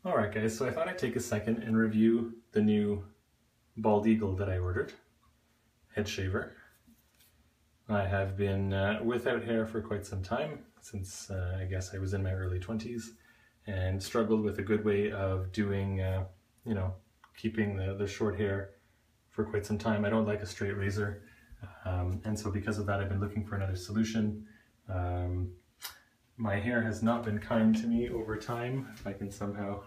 Alright guys, so I thought I'd take a second and review the new Bald Eagle that I ordered, head shaver. I have been without hair for quite some time, since I guess I was in my early 20s, and struggled with a good way of doing, keeping the short hair for quite some time. I don't like a straight razor, and so because of that I've been looking for another solution. My hair has not been kind to me over time. If I can somehow...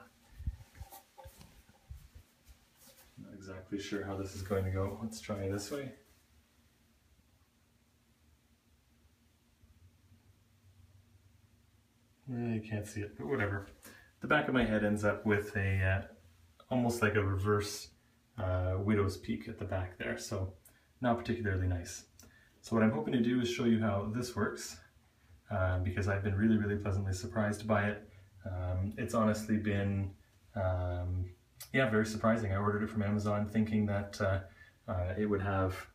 Not exactly sure how this is going to go. Let's try it this way. You can't see it, but whatever. The back of my head ends up with a almost like a reverse widow's peak at the back there, so not particularly nice. So what I'm hoping to do is show you how this works, because I've been really pleasantly surprised by it. It's honestly been very surprising. I ordered it from Amazon thinking that it would have,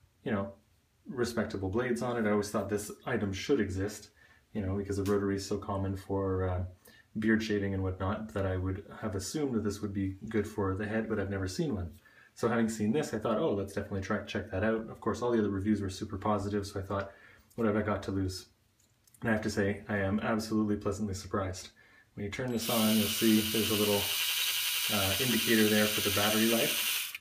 respectable blades on it. I always thought this item should exist, because the rotary is so common for beard shaving and whatnot, that I would have assumed that this would be good for the head, but I've never seen one. So having seen this, I thought, oh, let's definitely check that out. Of course, all the other reviews were super positive, so I thought, what have I got to lose? And I have to say, I am absolutely pleasantly surprised. When you turn this on, you'll see there's a little indicator there for the battery life.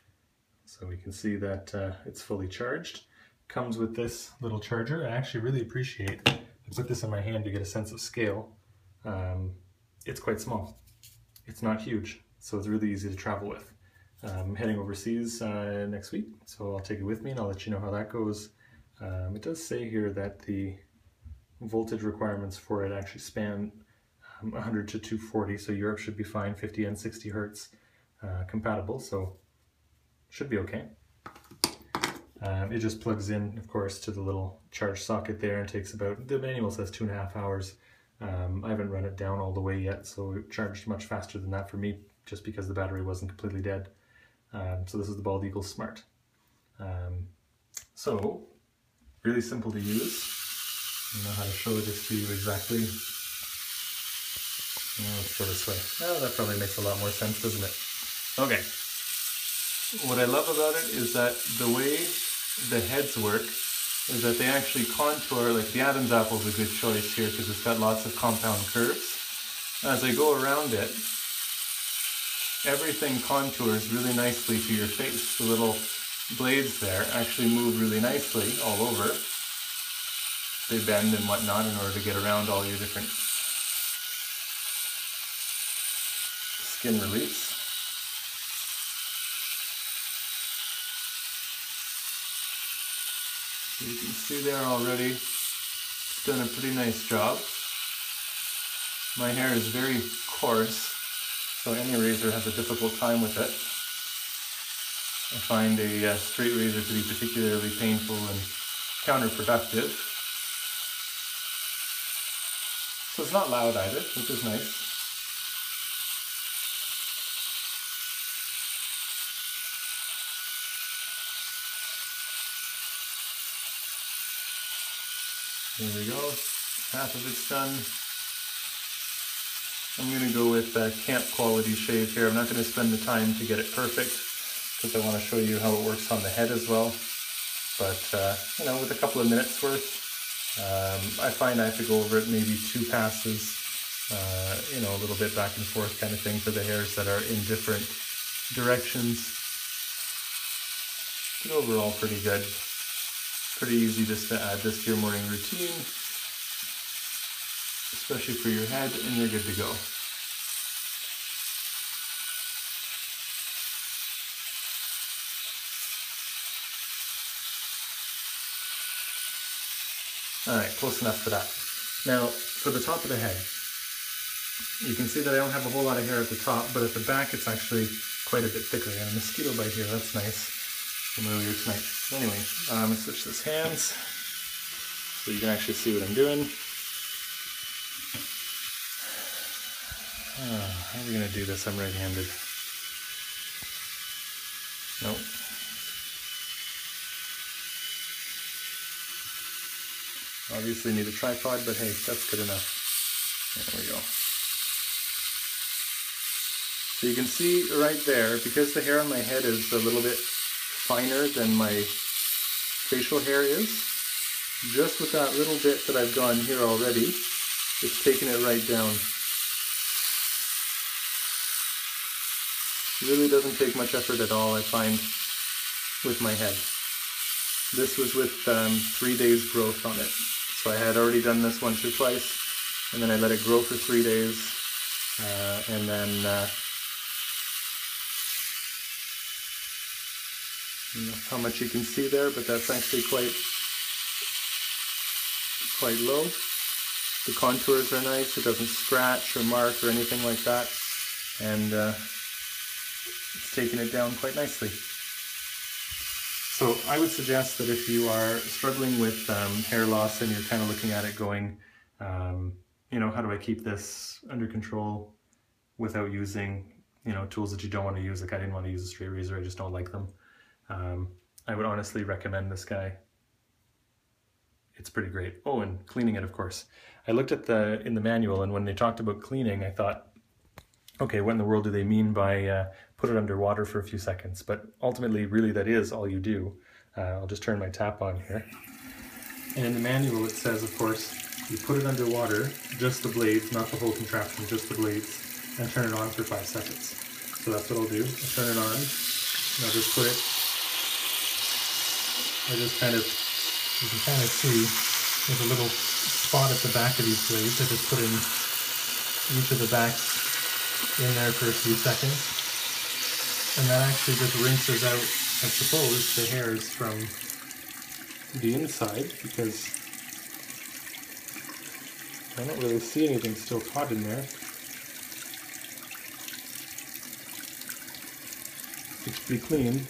So we can see that it's fully charged. Comes with this little charger. I actually really appreciate, I put this in my hand to get a sense of scale. It's quite small. It's not huge, so it's really easy to travel with. I'm heading overseas next week, so I'll take it with me and I'll let you know how that goes. It does say here that the voltage requirements for it actually span 100 to 240, so Europe should be fine, 50 and 60 hertz compatible, so should be okay. It just plugs in, of course, to the little charge socket there and takes about, the manual says 2.5 hours. I haven't run it down all the way yet, so it charged much faster than that for me, just because the battery wasn't completely dead. So this is the Bald Eagle Smart. So, really simple to use. I know how to show this to you exactly. Let's go this way. Oh, that probably makes a lot more sense, doesn't it? Okay. What I love about it is that the way the heads work is that they actually contour, like the Adam's apple is a good choice here because it's got lots of compound curves. As I go around it, everything contours really nicely to your face. The little blades there actually move really nicely all over. They bend and whatnot in order to get around all your different skin reliefs. So you can see there already, it's done a pretty nice job. My hair is very coarse, so any razor has a difficult time with it. I find a straight razor to be particularly painful and counterproductive. So it's not loud either, which is nice. There we go, half of it's done. I'm going to go with camp quality shave here. I'm not going to spend the time to get it perfect because I want to show you how it works on the head as well. But, with a couple of minutes worth, I find I have to go over it maybe 2 passes, a little bit back and forth kind of thing for the hairs that are in different directions. But overall pretty good. Pretty easy just to add this to your morning routine, especially for your head, and you're good to go. Alright, close enough for that. Now, for the top of the head, you can see that I don't have a whole lot of hair at the top, but at the back it's actually quite a bit thicker. I got a mosquito bite here, that's nice, from earlier tonight. So anyway, I'm going to switch this hands so you can actually see what I'm doing. How are we going to do this? I'm right-handed. Nope. Obviously need a tripod, but hey, that's good enough. There we go. So you can see right there, because the hair on my head is a little bit finer than my facial hair is, just with that little bit that I've gone here already, it's taken it right down. It really doesn't take much effort at all, I find, with my head. This was with 3 days growth on it. So I had already done this once or twice, and then I let it grow for 3 days, and then I don't know how much you can see there, but that's actually quite low. The contours are nice, it doesn't scratch or mark or anything like that, and it's taken it down quite nicely. So I would suggest that if you are struggling with hair loss and you're kind of looking at it going, you know, how do I keep this under control without using, you know, tools that you don't want to use? Like I didn't want to use a straight razor, I just don't like them. I would honestly recommend this guy. It's pretty great. Oh, and cleaning it, of course. I looked at in the manual, and when they talked about cleaning, I thought, okay, what in the world do they mean by put it under water for a few seconds? But ultimately, really, that is all you do. I'll just turn my tap on here. And in the manual, it says, of course, you put it under water, just the blades, not the whole contraption, just the blades, and turn it on for 5 seconds. So that's what I'll do. I'll turn it on, and I'll just put it, I just kind of, you can kind of see, there's a little spot at the back of these blades. I just put in each of the backs in there for a few seconds, and that actually just rinses out, I suppose, the hairs from the inside, because I don't really see anything still caught in there. It's pretty clean.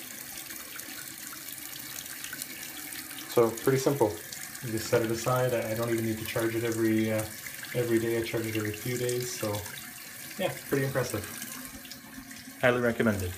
So pretty simple. You just set it aside. I don't even need to charge it every day. I charge it every few days. So yeah, pretty impressive. Highly recommended.